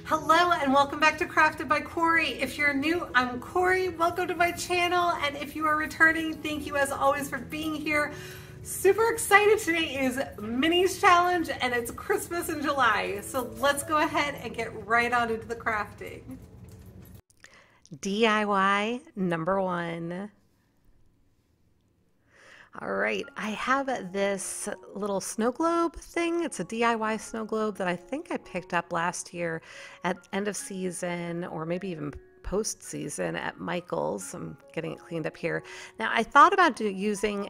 Hello and welcome back to Crafted by Corie. If you're new, I'm Corie. Welcome to my channel, and if you are returning, thank you as always for being here. Super excited. Today is Minis Challenge and it's Christmas in July. So let's go ahead and get right on into the crafting. DIY number one. All right, I have this little snow globe thing. It's a DIY snow globe that I think I picked up last year at end of season, or maybe even post season at Michael's. I'm getting it cleaned up here. Now, I thought about using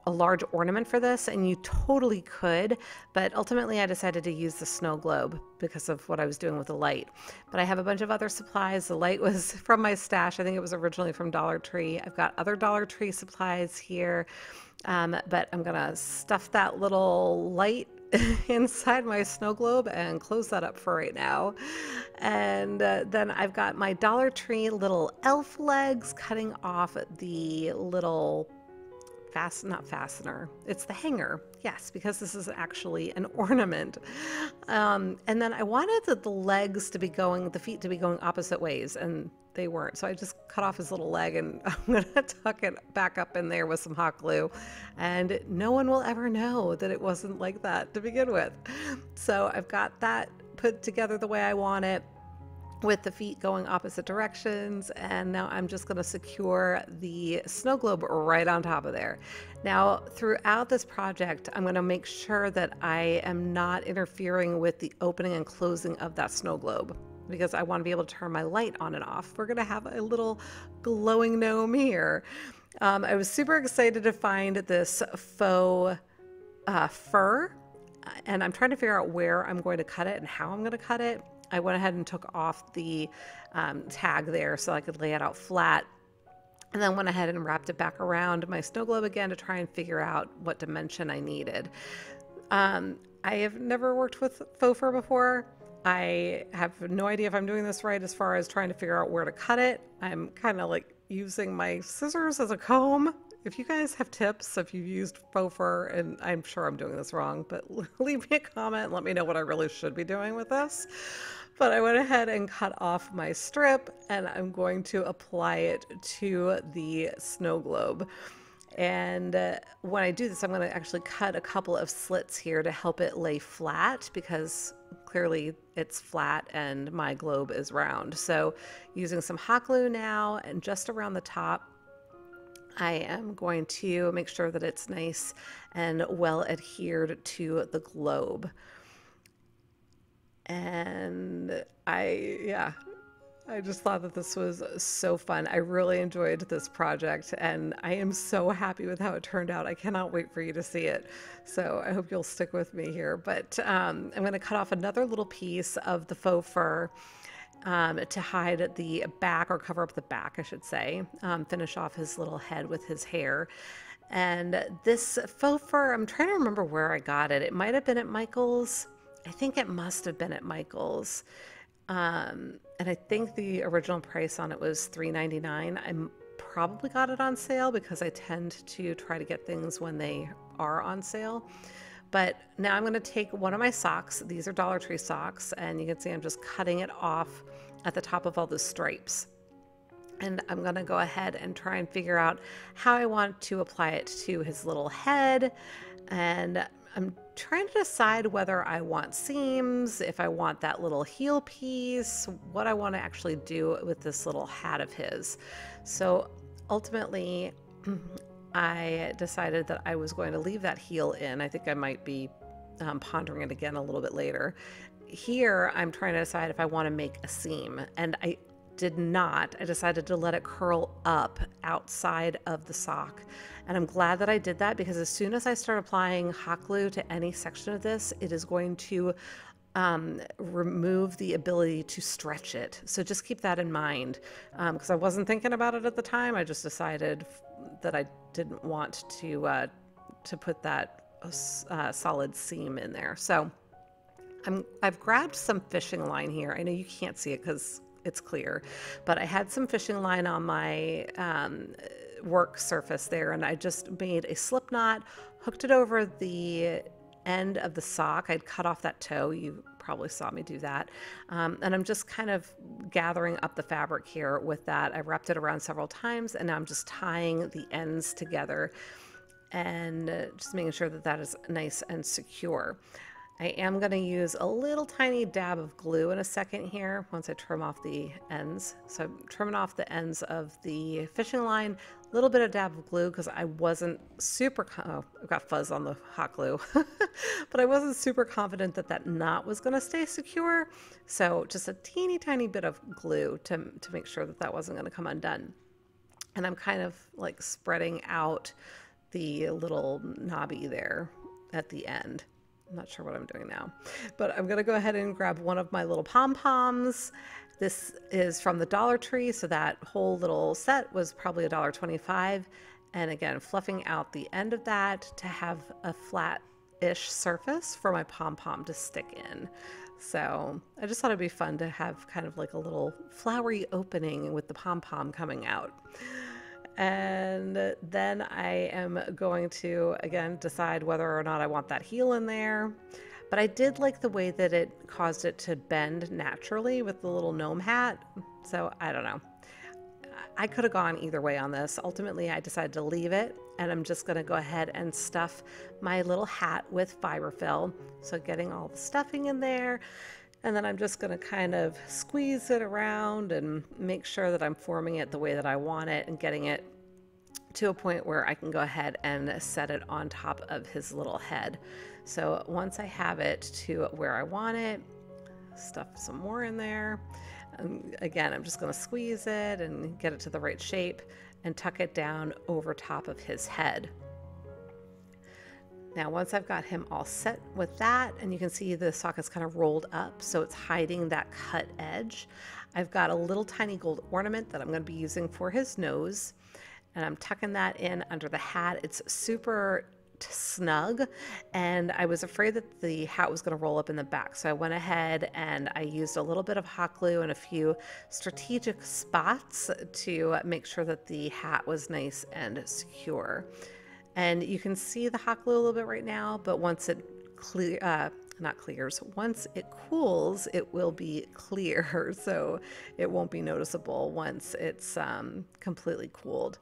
a large ornament for this, and you totally could, but ultimately I decided to use the snow globe because of what I was doing with the light. But I have a bunch of other supplies. The light was from my stash. I think it was originally from Dollar Tree. I've got other Dollar Tree supplies here. But I'm gonna stuff that little light inside my snow globe and close that up for right now. And then I've got my Dollar Tree little elf legs cutting off the little not fastener, it's the hanger. Yes, because this is actually an ornament. And then I wanted the legs to be going, the feet to be going opposite ways, and they weren't. So I just cut off his little leg, and I'm gonna tuck it back up in there with some hot glue. And no one will ever know that it wasn't like that to begin with. So I've got that put together the way I want it, with the feet going opposite directions, and now I'm just going to secure the snow globe right on top of there. Now, throughout this project, I'm going to make sure that I am not interfering with the opening and closing of that snow globe, because I want to be able to turn my light on and off. We're going to have a little glowing gnome here. I was super excited to find this faux fur, and I'm trying to figure out where I'm going to cut it and how I'm going to cut it. I went ahead and took off the tag there so I could lay it out flat, and then went ahead and wrapped it back around my snow globe again to try and figure out what dimension I needed. I have never worked with faux fur before. I have no idea if I'm doing this right as far as trying to figure out where to cut it. I'm kind of like using my scissors as a comb. If you guys have tips, if you've used faux fur, and I'm sure I'm doing this wrong, but leave me a comment and let me know what I really should be doing with this. But I went ahead and cut off my strip, and I'm going to apply it to the snow globe. And when I do this, I'm going to actually cut a couple of slits here to help it lay flat, because clearly it's flat and my globe is round. So using some hot glue now, and just around the top, I am going to make sure that it's nice and well adhered to the globe. And I just thought that this was so fun. I really enjoyed this project, and I am so happy with how it turned out. I cannot wait for you to see it. So I hope you'll stick with me here. But I'm going to cut off another little piece of the faux fur to hide the back, or cover up the back, I should say. Finish off his little head with his hair. And this faux fur, I'm trying to remember where I got it. It might have been at Michael's. I think it must have been at Michael's. And I think the original price on it was $3.99. I probably got it on sale, because I tend to try to get things when they are on sale. But now I'm going to take one of my socks. These are Dollar Tree socks, and you can see I'm just cutting it off at the top of all the stripes. And I'm going to go ahead and try and figure out how I want to apply it to his little head. And I'm trying to decide whether I want seams, if I want that little heel piece, what I want to actually do with this little hat of his. So ultimately, I decided that I was going to leave that heel in. I think I might be pondering it again a little bit later. Here, I'm trying to decide if I want to make a seam, and I did not. I decided to let it curl up outside of the sock. And I'm glad that I did that, because as soon as I start applying hot glue to any section of this, it is going to remove the ability to stretch it. So just keep that in mind, because I wasn't thinking about it at the time. I just decided that I didn't want to put that solid seam in there. So I've grabbed some fishing line here. I know you can't see it because it's clear, but I had some fishing line on my work surface there, and I just made a slip knot, hooked it over the end of the sock. I'd cut off that toe. You probably saw me do that. And I'm just kind of gathering up the fabric here with that. I wrapped it around several times, and now I'm just tying the ends together and just making sure that that is nice and secure. I am going to use a little tiny dab of glue in a second here once I trim off the ends. So I'm trimming off the ends of the fishing line, a little bit of dab of glue because I wasn't super, oh, I've got fuzz on the hot glue, but I wasn't super confident that that knot was going to stay secure. So just a teeny tiny bit of glue to make sure that that wasn't going to come undone. And I'm kind of like spreading out the little knobby there at the end. I'm not sure what I'm doing now, but I'm going to go ahead and grab one of my little pom-poms. This is from the Dollar Tree, so that whole little set was probably $1.25. And again, fluffing out the end of that to have a flat-ish surface for my pom-pom to stick in. So I just thought it'd be fun to have kind of like a little flowery opening with the pom-pom coming out. And then I am going to, again, decide whether or not I want that heel in there. But I did like the way that it caused it to bend naturally with the little gnome hat. So I don't know. I could have gone either way on this. Ultimately, I decided to leave it, and I'm just going to go ahead and stuff my little hat with fiberfill. So getting all the stuffing in there. And then I'm just going to kind of squeeze it around and make sure that I'm forming it the way that I want it and getting it to a point where I can go ahead and set it on top of his little head. So once I have it to where I want it, stuff some more in there. And again, I'm just going to squeeze it and get it to the right shape and tuck it down over top of his head. Now, once I've got him all set with that, and you can see the sock is kind of rolled up, so it's hiding that cut edge, I've got a little tiny gold ornament that I'm going to be using for his nose, and I'm tucking that in under the hat. It's super snug, and I was afraid that the hat was going to roll up in the back, so I went ahead and I used a little bit of hot glue and a few strategic spots to make sure that the hat was nice and secure. And you can see the hot glue a little bit right now, but once it once it cools, it will be clear, so it won't be noticeable once it's completely cooled.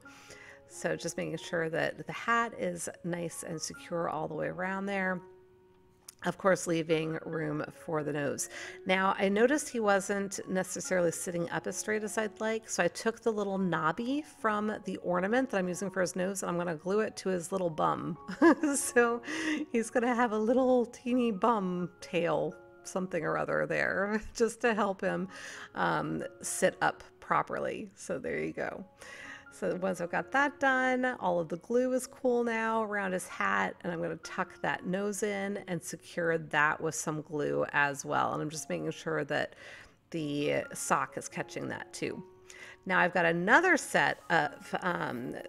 So just making sure that the hat is nice and secure all the way around there. Of course, leaving room for the nose. Now, I noticed he wasn't necessarily sitting up as straight as I'd like, so I took the little knobby from the ornament that I'm using for his nose, and I'm going to glue it to his little bum. So he's going to have a little teeny bum tail, something or other there, just to help him sit up properly. So there you go. So once I've got that done, all of the glue is cool now around his hat, and I'm going to tuck that nose in and secure that with some glue as well. And I'm just making sure that the sock is catching that too. Now I've got another set of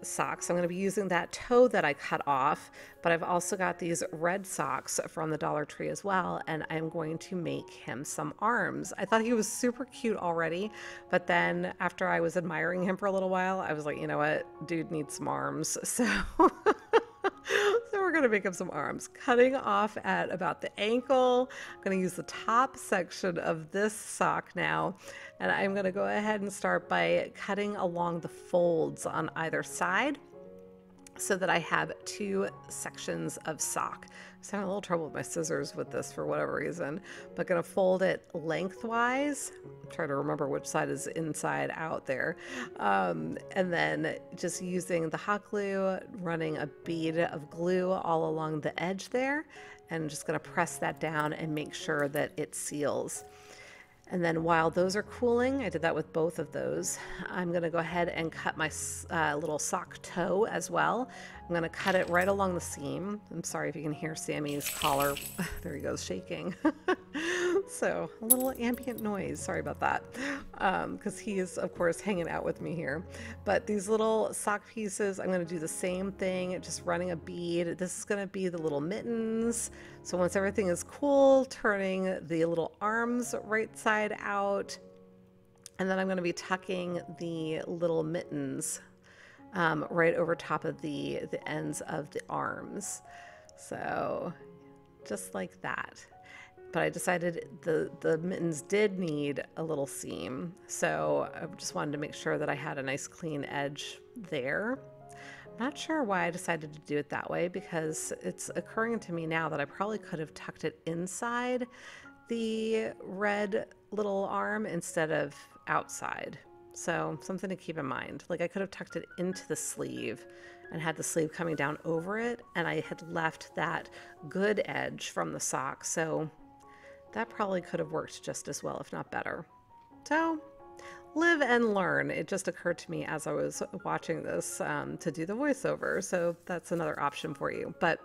socks. I'm going to be using that toe that I cut off, but I've also got these red socks from the Dollar Tree as well, and I'm going to make him some arms. I thought he was super cute already, but then after I was admiring him for a little while, I was like, you know what, dude needs some arms. So so we're going to make him some arms. Cutting off at about the ankle. I'm going to use the top section of this sock now, and I'm going to go ahead and start by cutting along the folds on either side so that I have two sections of sock. I was having a little trouble with my scissors with this for whatever reason, but going to fold it lengthwise. I'm trying to remember which side is inside out there. And then just using the hot glue, running a bead of glue all along the edge there, and just going to press that down and make sure that it seals. And then while those are cooling, I did that with both of those, I'm going to go ahead and cut my little sock toe as well. I'm going to cut it right along the seam. I'm sorry if you can hear Sammy's collar. There he goes, shaking. So a little ambient noise. Sorry about that. Because he is, of course, hanging out with me here. But these little sock pieces, I'm going to do the same thing, just running a bead. This is going to be the little mittens. So once everything is cool, turning the little arms right side out. And then I'm going to be tucking the little mittens right over top of the ends of the arms. So just like that. But I decided the mittens did need a little seam, so I just wanted to make sure that I had a nice clean edge there. Not sure why I decided to do it that way, because it's occurring to me now that I probably could have tucked it inside the red little arm instead of outside. So something to keep in mind. Like, I could have tucked it into the sleeve and had the sleeve coming down over it, and I had left that good edge from the sock. So that probably could have worked just as well, if not better. So live and learn. It just occurred to me as I was watching this to do the voiceover. So that's another option for you. But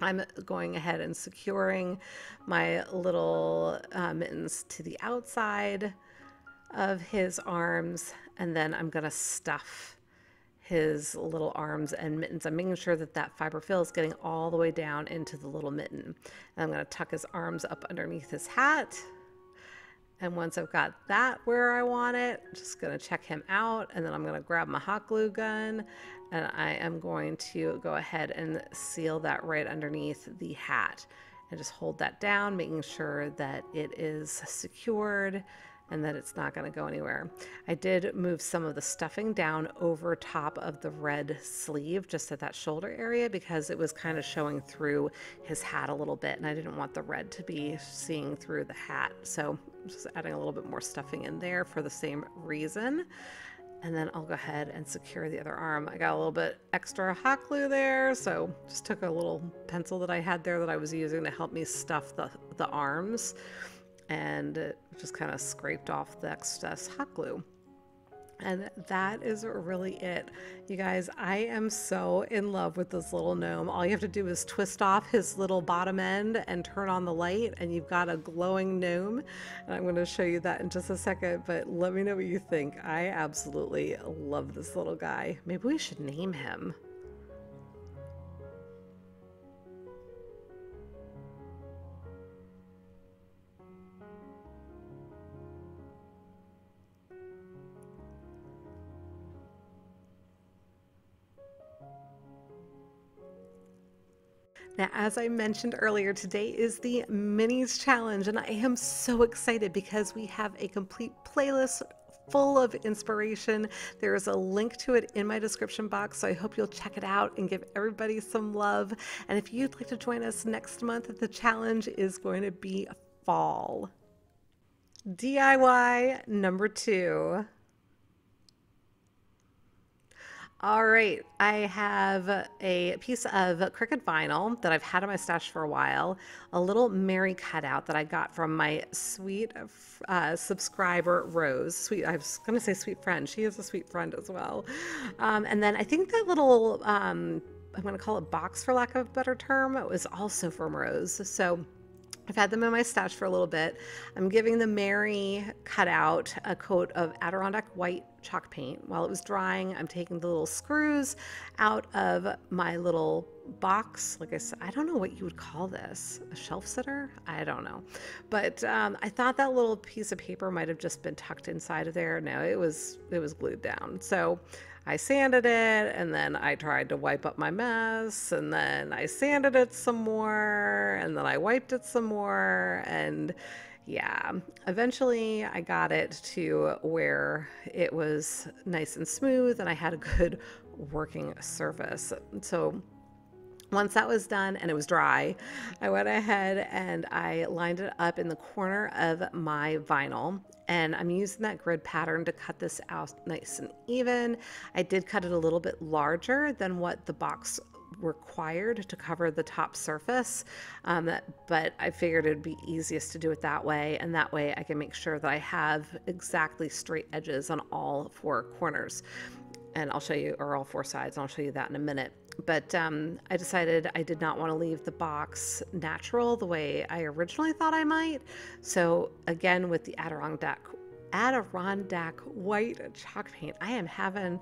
I'm going ahead and securing my little mittens to the outside of his arms, and then I'm going to stuff his little arms and mittens. I'm making sure that that fiber fill is getting all the way down into the little mitten. And I'm going to tuck his arms up underneath his hat. And once I've got that where I want it, I'm just going to check him out, and then I'm going to grab my hot glue gun, and I am going to go ahead and seal that right underneath the hat and just hold that down, making sure that it is secured and that it's not going to go anywhere. I did move some of the stuffing down over top of the red sleeve, just at that shoulder area, because it was kind of showing through his hat a little bit, and I didn't want the red to be seeing through the hat. So I'm just adding a little bit more stuffing in there for the same reason. And then I'll go ahead and secure the other arm. I got a little bit extra hot glue there, so just took a little pencil that I had there that I was using to help me stuff the arms, and just kind of scraped off the excess hot glue. And that is really it. You guys, I am so in love with this little gnome. All you have to do is twist off his little bottom end and turn on the light, and you've got a glowing gnome. And I'm going to show you that in just a second, but let me know what you think. I absolutely love this little guy. Maybe we should name him. Now, as I mentioned earlier, today is the Minis Challenge, and I am so excited because we have a complete playlist full of inspiration. There is a link to it in my description box, so I hope you'll check it out and give everybody some love. And if you'd like to join us next month, the challenge is going to be fall. DIY number 2. All right, I have a piece of Cricut vinyl that I've had in my stash for a while, a little Mary cutout that I got from my sweet subscriber, Rose. I was going to say sweet friend. She is a sweet friend as well. And then I think that little, I'm going to call it box for lack of a better term, it was also from Rose. So I've had them in my stash for a little bit. I'm giving the Mary cutout a coat of Adirondack white chalk paint. While it was drying, I'm taking the little screws out of my little box. Like I said, I don't know what you would call this. A shelf sitter? I don't know. But I thought that little piece of paper might have just been tucked inside of there. No, it was glued down. So I sanded it, and then I tried to wipe up my mess, and then I sanded it some more, and then I wiped it some more, and yeah, eventually I got it to where it was nice and smooth and I had a good working surface. So once that was done and it was dry, I went ahead and I lined it up in the corner of my vinyl, and I'm using that grid pattern to cut this out nice and even. I did cut it a little bit larger than what the box required to cover the top surface, but I figured it'd be easiest to do it that way, and that way I can make sure that I have exactly straight edges on all 4 corners. And I'll show you, or all 4 sides, and I'll show you that in a minute. But I decided I did not want to leave the box natural the way I originally thought I might. So again, with the Adirondack white chalk paint, I am having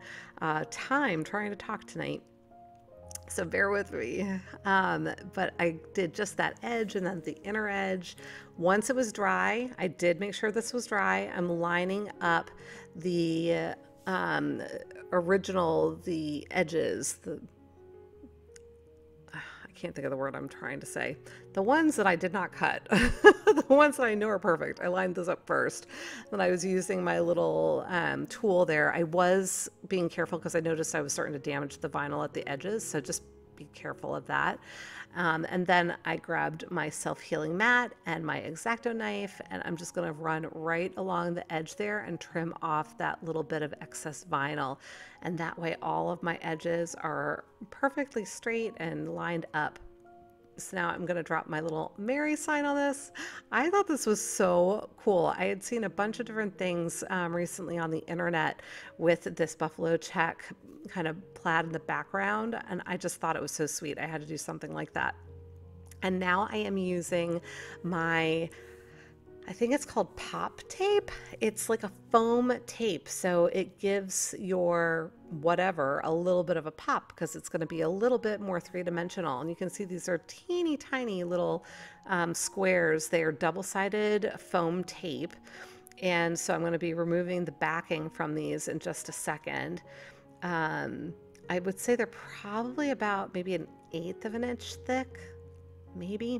time trying to talk tonight, so bear with me. But I did just that edge and then the inner edge. Once it was dry, I did make sure this was dry. I'm lining up the the edges, I can't think of the word I'm trying to say. The ones that I did not cut, the ones that I know are perfect. I lined those up first. Then I was using my little tool there. I was being careful because I noticed I was starting to damage the vinyl at the edges. So just be careful of that. And then I grabbed my self-healing mat and my X-Acto knife, and I'm just gonna run right along the edge there and trim off that little bit of excess vinyl. And that way all of my edges are perfectly straight and lined up. So now I'm going to drop my little Mary sign on this. I thought this was so cool. I had seen a bunch of different things recently on the internet with this buffalo check kind of plaid in the background, and I just thought it was so sweet. I had to do something like that. And now I am using my, I think it's called pop tape. It's like a foam tape, so it gives your whatever a little bit of a pop because it's going to be a little bit more three-dimensional. And you can see these are teeny tiny little squares. They are double-sided foam tape. And so I'm going to be removing the backing from these in just a second. I would say they're probably about maybe 1/8 of an inch thick. Maybe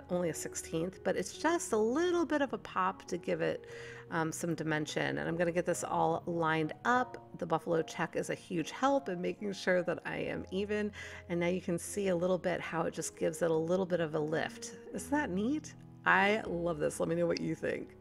only a 1/16th, but it's just a little bit of a pop to give it some dimension. And I'm going to get this all lined up. The buffalo check is a huge help in making sure that I am even. And now you can see a little bit how it just gives it a little bit of a lift. Isn't that neat? I love this. Let me know what you think.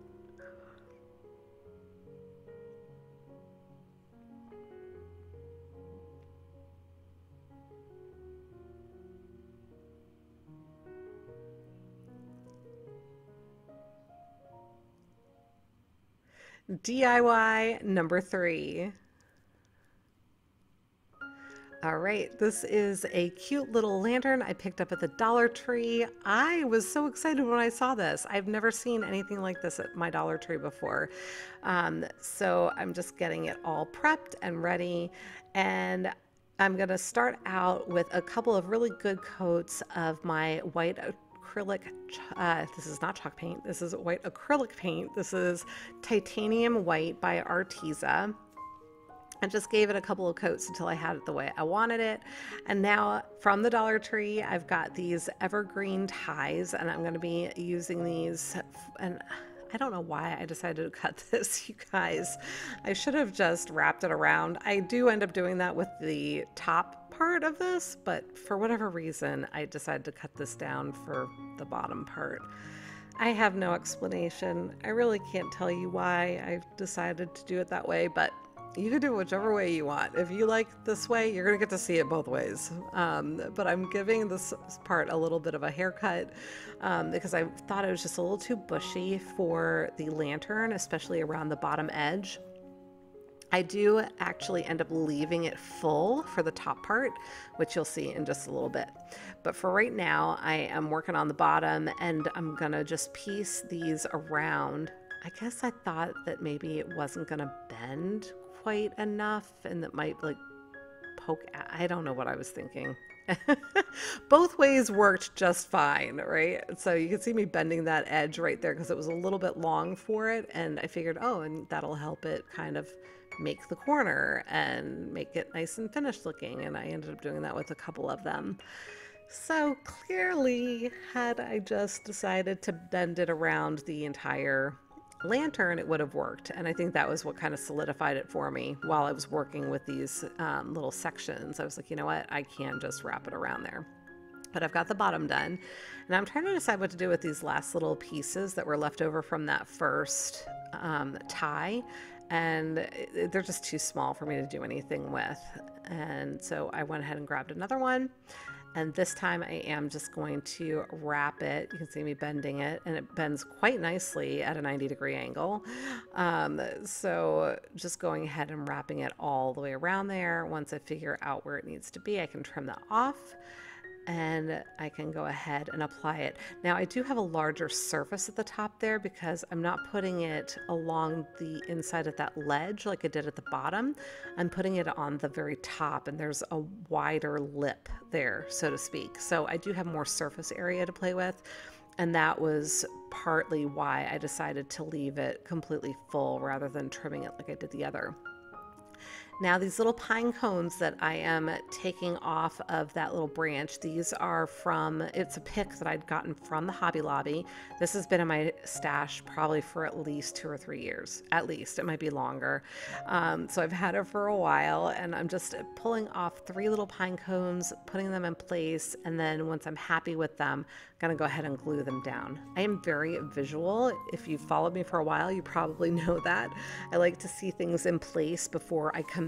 DIY number 3. All right, this is a cute little lantern I picked up at the Dollar Tree. I was so excited when I saw this. I've never seen anything like this at my Dollar Tree before. So I'm just getting it all prepped and ready. And I'm gonna start out with a couple of really good coats of my white acrylic, this is not chalk paint, this is white acrylic paint. This is titanium white by Arteza. I just gave it a couple of coats until I had it the way I wanted it. And now from the Dollar Tree, I've got these evergreen ties, and I'm going to be using these. And I don't know why I decided to cut this, you guys. I should have just wrapped it around. I do end up doing that with the top part of this, but for whatever reason, I decided to cut this down for the bottom part. I have no explanation. I really can't tell you why I decided to do it that way, but you can do it whichever way you want. If you like this way, you're gonna get to see it both ways. But I'm giving this part a little bit of a haircut because I thought it was just a little too bushy for the lantern, especially around the bottom edge. I do actually end up leaving it full for the top part, which you'll see in just a little bit. But for right now, I am working on the bottom, and I'm gonna just piece these around. I guess I thought that maybe it wasn't gonna bend quite enough and that might like poke. I don't know what I was thinking. Both ways worked just fine, right? So you can see me bending that edge right there because it was a little bit long for it, and I figured, oh, and that'll help it kind of make the corner and make it nice and finished looking, and I ended up doing that with a couple of them. So clearly, had I just decided to bend it around the entire lantern, it would have worked. And I think that was what kind of solidified it for me while I was working with these little sections. I was like, you know what, I can't just wrap it around there. But I've got the bottom done, and I'm trying to decide what to do with these last little pieces that were left over from that first tie, and they're just too small for me to do anything with. And so I went ahead and grabbed another one. And this time I am just going to wrap it. You can see me bending it, and it bends quite nicely at a 90-degree angle. So just going ahead and wrapping it all the way around there. Once I figure out where it needs to be, I can trim that off, and I can go ahead and apply it. Now I do have a larger surface at the top there because I'm not putting it along the inside of that ledge like I did at the bottom. I'm putting it on the very top, and there's a wider lip there, so to speak. So I do have more surface area to play with, and that was partly why I decided to leave it completely full rather than trimming it like I did the other. Now these little pine cones that I am taking off of that little branch, these are from, it's a pick that I'd gotten from the Hobby Lobby. This has been in my stash probably for at least 2 or 3 years, at least. It might be longer. So I've had it for a while, and I'm just pulling off 3 little pine cones, putting them in place, and then once I'm happy with them, I'm gonna go ahead and glue them down. I am very visual. If you've followed me for a while, you probably know that. I like to see things in place before I commit.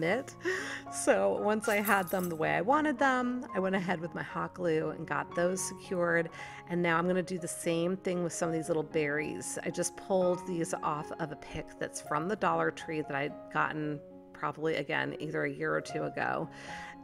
So once I had them the way I wanted them, I went ahead with my hot glue and got those secured. And now I'm gonna do the same thing with some of these little berries. I just pulled these off of a pick that's from the Dollar Tree that I'd gotten probably, again, either a year or 2 ago.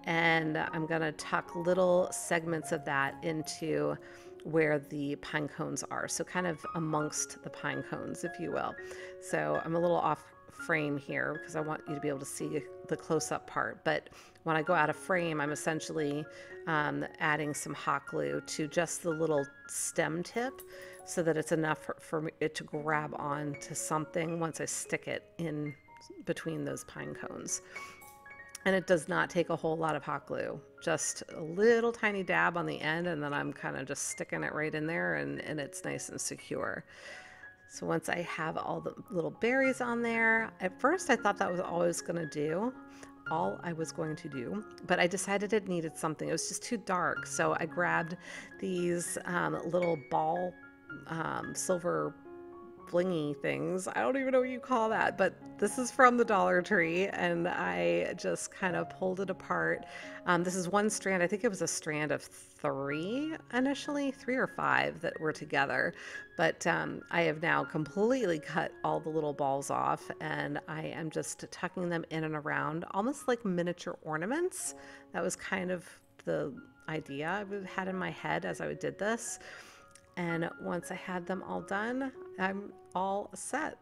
And I'm gonna tuck little segments of that into where the pine cones are. So kind of amongst the pine cones, if you will. So I'm a little off frame here because I want you to be able to see the close-up part. But when I go out of frame, I'm essentially adding some hot glue to just the little stem tip so that it's enough for it to grab on to something once I stick it in between those pine cones. And it does not take a whole lot of hot glue, just a little tiny dab on the end, and then I'm kind of just sticking it right in there, and it's nice and secure. So once I have all the little berries on there, at first I thought that was all I was going to do, but I decided it needed something. It was just too dark, so I grabbed these little ball silver blingy things. I don't even know what you call that, but this is from the Dollar Tree, and I just kind of pulled it apart. This is one strand. I think it was a strand of 3 initially, 3 or 5 that were together, but I have now completely cut all the little balls off, and I am just tucking them in and around, almost like miniature ornaments. That was kind of the idea I had in my head as I did this. And once I had them all done, I'm all set.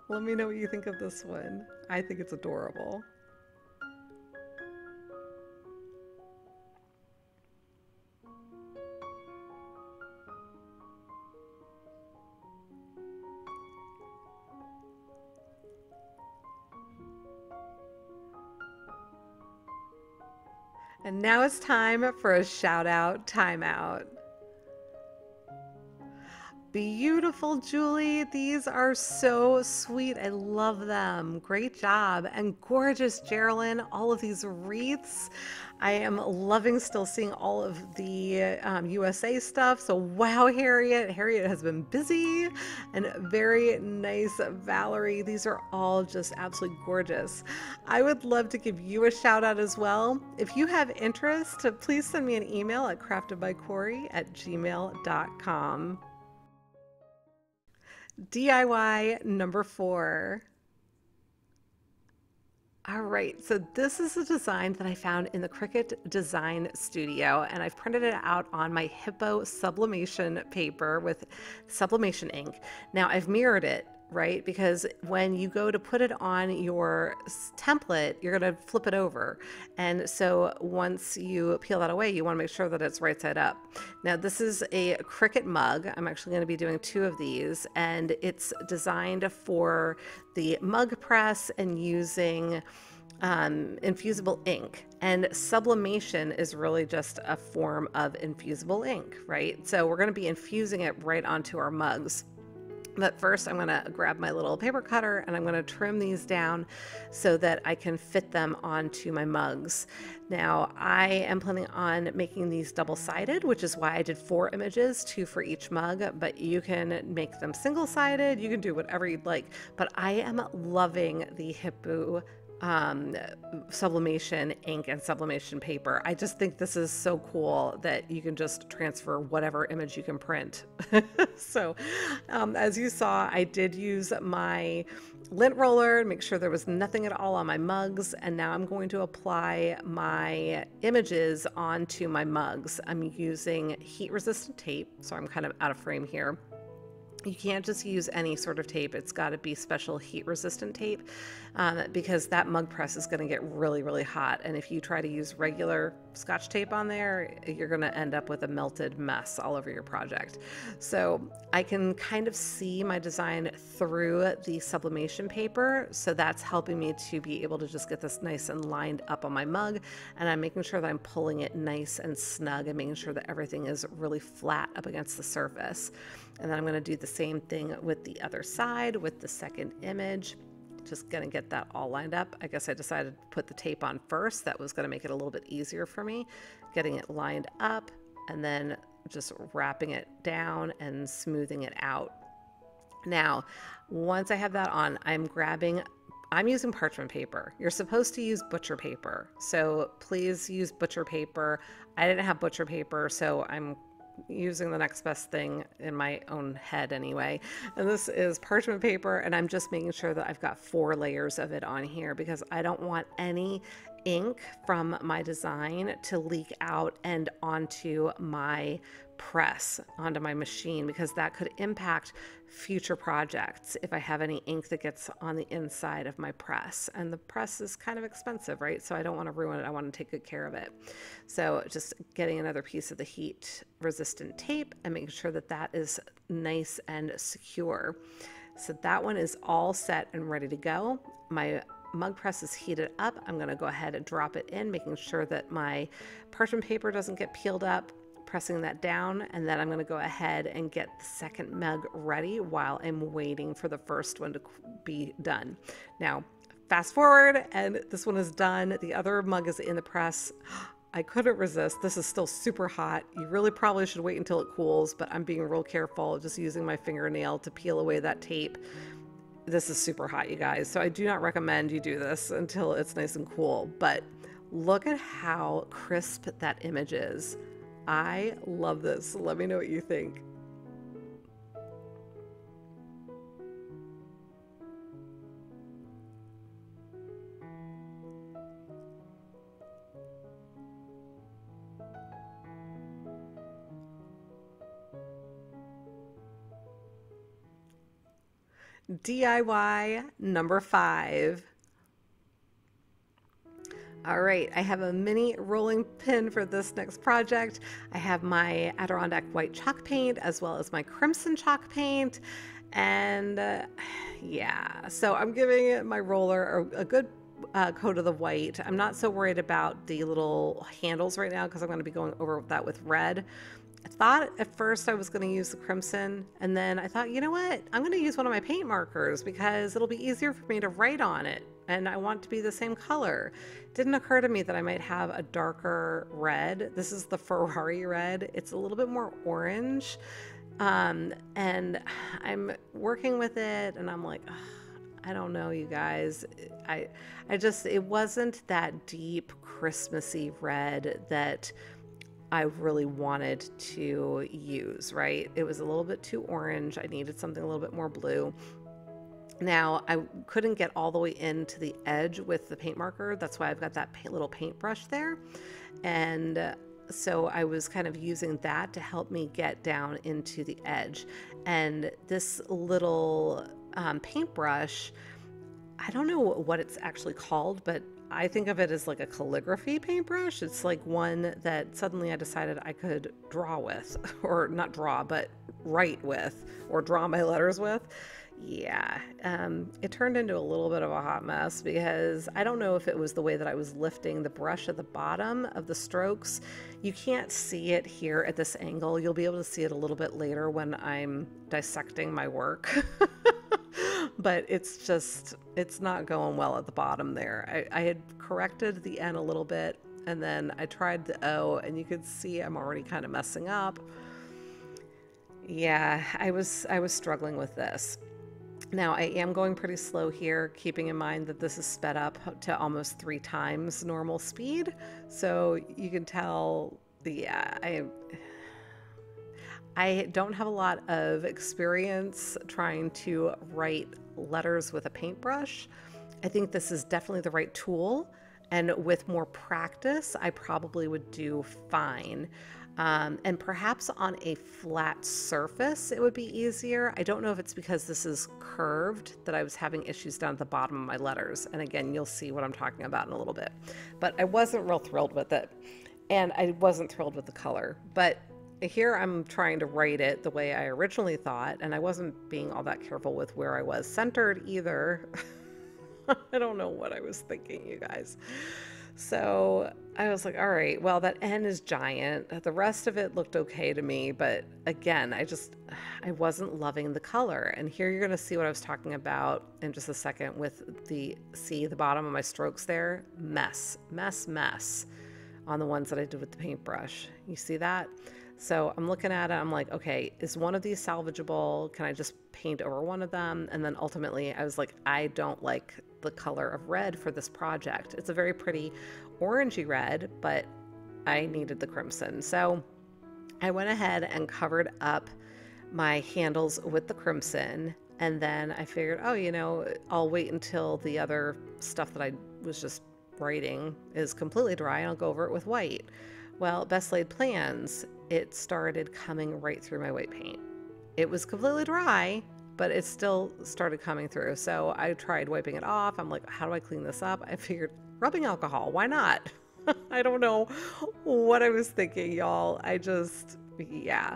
Let me know what you think of this one. I think it's adorable. And now it's time for a shout out timeout. Beautiful, Julie. These are so sweet. I love them. Great job. And gorgeous, Geraldine. All of these wreaths. I am loving still seeing all of the USA stuff. So wow, Harriet. Harriet has been busy. And very nice, Valerie. These are all just absolutely gorgeous. I would love to give you a shout out as well. If you have interest, please send me an email at craftedbycorie@gmail.com. DIY number 4. All right, so this is a design that I found in the Cricut Design Studio, and I've printed it out on my Hippo sublimation paper with sublimation ink. Now I've mirrored it, right? Because when you go to put it on your template, you're going to flip it over. And so once you peel that away, you want to make sure that it's right side up. Now this is a Cricut mug. I'm actually going to be doing 2 of these, and it's designed for the mug press and using infusible ink. And sublimation is really just a form of infusible ink, right? So we're going to be infusing it right onto our mugs. But first I'm going to grab my little paper cutter and I'm going to trim these down so that I can fit them onto my mugs. Now I am planning on making these double-sided, which is why I did 4 images, 2 for each mug, but you can make them single-sided. You can do whatever you'd like, but I am loving the Hippo sublimation ink and sublimation paper. I just think this is so cool that you can just transfer whatever image you can print. So as you saw, I did use my lint roller to make sure there was nothing at all on my mugs, and now I'm going to apply my images onto my mugs. I'm using heat resistant tape, so I'm kind of out of frame here. You can't just use any sort of tape. It's got to be special heat resistant tape because that mug press is going to get really, really hot. And if you try to use regular Scotch tape on there, you're going to end up with a melted mess all over your project. So I can kind of see my design through the sublimation paper. So that's helping me to be able to just get this nice and lined up on my mug. And I'm making sure that I'm pulling it nice and snug and making sure that everything is really flat up against the surface. And then I'm going to do the same thing with the other side with the second image. Just gonna get that all lined up. I guess I decided to put the tape on first. That was gonna make it a little bit easier for me, getting it lined up and then just wrapping it down and smoothing it out. Now, once I have that on, I'm using parchment paper. You're supposed to use butcher paper, so please use butcher paper. I didn't have butcher paper, so I'm using the next best thing in my own head anyway. And this is parchment paper, and I'm just making sure that I've got 4 layers of it on here because I don't want any ink from my design to leak out and onto my press, onto my machine, because that could impact future projects if I have any ink that gets on the inside of my press. And the press is kind of expensive, right? So I don't want to ruin it. I want to take good care of it. So just getting another piece of the heat resistant tape and making sure that that is nice and secure. So that one is all set and ready to go. My mug press is heated up. I'm going to go ahead and drop it in, making sure that my parchment paper doesn't get peeled up, pressing that down, and then I'm going to go ahead and get the second mug ready while I'm waiting for the first one to be done. Now, fast forward, and this one is done. The other mug is in the press. I couldn't resist. This is still super hot. You really probably should wait until it cools, but I'm being real careful, just using my fingernail to peel away that tape. This is super hot, you guys, so I do not recommend you do this until it's nice and cool, but look at how crisp that image is. I love this. Let me know what you think. DIY number 5. All right, I have a mini rolling pin for this next project. I have my Adirondack white chalk paint as well as my crimson chalk paint. And yeah, so I'm giving my roller a good coat of the white. I'm not so worried about the little handles right now because I'm going to be going over that with red. I thought at first I was going to use the crimson, and then I thought, you know what? I'm going to use one of my paint markers because it'll be easier for me to write on it, and I want it to be the same color. It didn't occur to me that I might have a darker red. This is the Ferrari red. It's a little bit more orange, and I'm working with it, and I'm like, ugh, I don't know, you guys. It wasn't that deep Christmassy red that I really wanted to use, right? It was a little bit too orange. I needed something a little bit more blue. Now, I couldn't get all the way into the edge with the paint marker. That's why I've got that little paintbrush there. And so I was kind of using that to help me get down into the edge. And this little paintbrush, I don't know what it's actually called, but I think of it as like a calligraphy paintbrush. It's like one that suddenly I decided I could draw with, or not draw, but write with, or draw my letters with. Yeah, it turned into a little bit of a hot mess because I don't know if it was the way that I was lifting the brush at the bottom of the strokes. You can't see it here at this angle. You'll be able to see it a little bit later when I'm dissecting my work. But it's not going well at the bottom there. I had corrected the N a little bit, and then I tried the O, and you could see I'm already kind of messing up. Yeah, I was struggling with this. Now, I am going pretty slow here, keeping in mind that this is sped up to almost 3 times normal speed. So you can tell, yeah, I don't have a lot of experience trying to write letters with a paintbrush. I think this is definitely the right tool, and with more practice, I probably would do fine. And perhaps on a flat surface, it would be easier. I don't know if it's because this is curved that I was having issues down at the bottom of my letters. And again, you'll see what I'm talking about in a little bit. But I wasn't real thrilled with it. and I wasn't thrilled with the color. But here I'm trying to write it the way I originally thought, and I wasn't being all that careful with where I was centered either. I don't know what I was thinking, you guys. So I was like, all right, well, that N is giant. The rest of it looked okay to me, but again, I wasn't loving the color. And here you're going to see what I was talking about in just a second with the bottom of my strokes there? Mess, mess, mess on the ones that I did with the paintbrush. You see that? So I'm looking at it, I'm like, okay, is one of these salvageable? Can I just paint over one of them? And then ultimately I was like, I don't like the color of red for this project. It's a very pretty orangey red, but I needed the crimson. So I went ahead and covered up my handles with the crimson. And then I figured, oh, I'll wait until the other stuff that I was just writing is completely dry and I'll go over it with white. Well, best laid plans, it started coming right through my white paint. It was completely dry, but it still started coming through. So I tried wiping it off. I'm like, how do I clean this up? I figured rubbing alcohol, why not? I don't know what I was thinking, y'all. Yeah.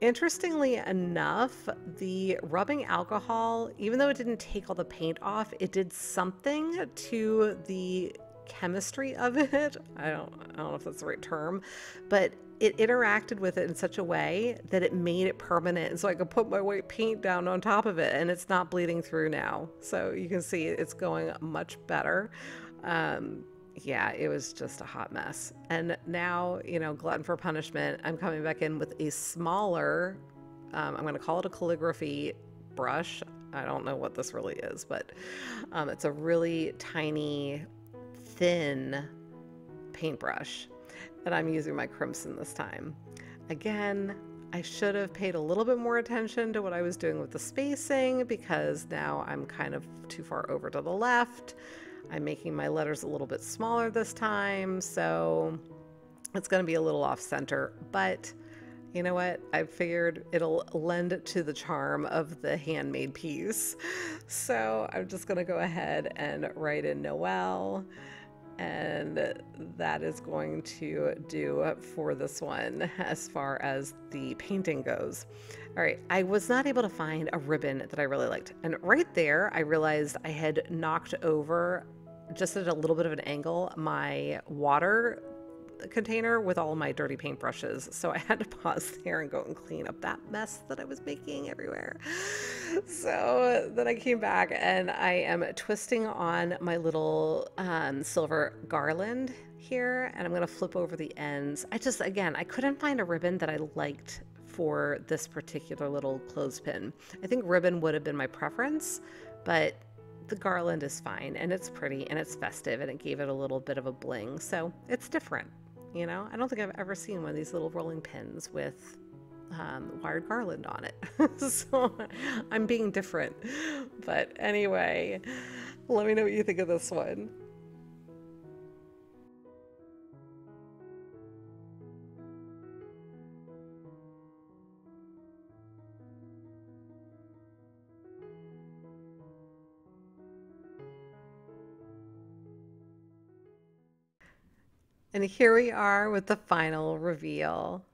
Interestingly enough, the rubbing alcohol, even though it didn't take all the paint off, it did something to the chemistry of it. I don't know if that's the right term, but it interacted with it in such a way that it made it permanent. And so I could put my white paint down on top of it and it's not bleeding through now. So you can see it's going much better. Yeah, it was just a hot mess. And now, glutton for punishment, I'm coming back in with a smaller, I'm going to call it a calligraphy brush. I don't know what this really is, but it's a really tiny, thin paintbrush. And I'm using my crimson this time. Again, I should have paid a little bit more attention to what I was doing with the spacing because now I'm kind of too far over to the left. I'm making my letters a little bit smaller this time, so it's going to be a little off center, but you know what? I figured it'll lend to the charm of the handmade piece. So I'm just going to go ahead and write in Noel, and that is going to do for this one as far as the painting goes. All right, I was not able to find a ribbon that I really liked. And right there, I realized I had knocked over, just at a little bit of an angle, my water container with all my dirty paintbrushes. So I had to pause there and go and clean up that mess that I was making everywhere. So then I came back and I am twisting on my little silver garland here, and I'm going to flip over the ends. Again, I couldn't find a ribbon that I liked for this particular little clothespin. I think ribbon would have been my preference, but the garland is fine and it's pretty and it's festive and it gave it a little bit of a bling. So it's different. I don't think I've ever seen one of these little rolling pins with wired garland on it. So I'm being different. But anyway, let me know what you think of this one. And here we are with the final reveal.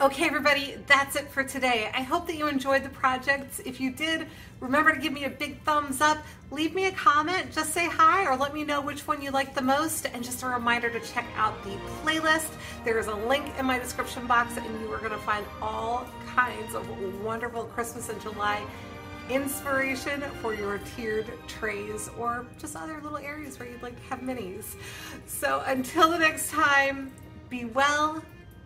Okay, everybody, that's it for today. I hope that you enjoyed the projects. If you did, remember to give me a big thumbs up. Leave me a comment, just say hi, or let me know which one you liked the most. And just a reminder to check out the playlist. There is a link in my description box, and you are going to find all kinds of wonderful Christmas and July inspiration for your tiered trays or just other little areas where you'd like to have minis. So until the next time, be well,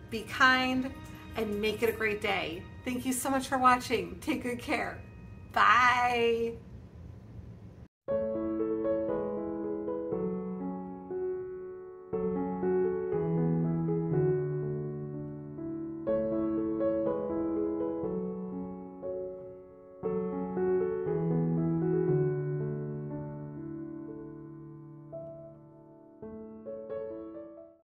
be kind, and make it a great day. Thank you so much for watching. Take good care. Bye.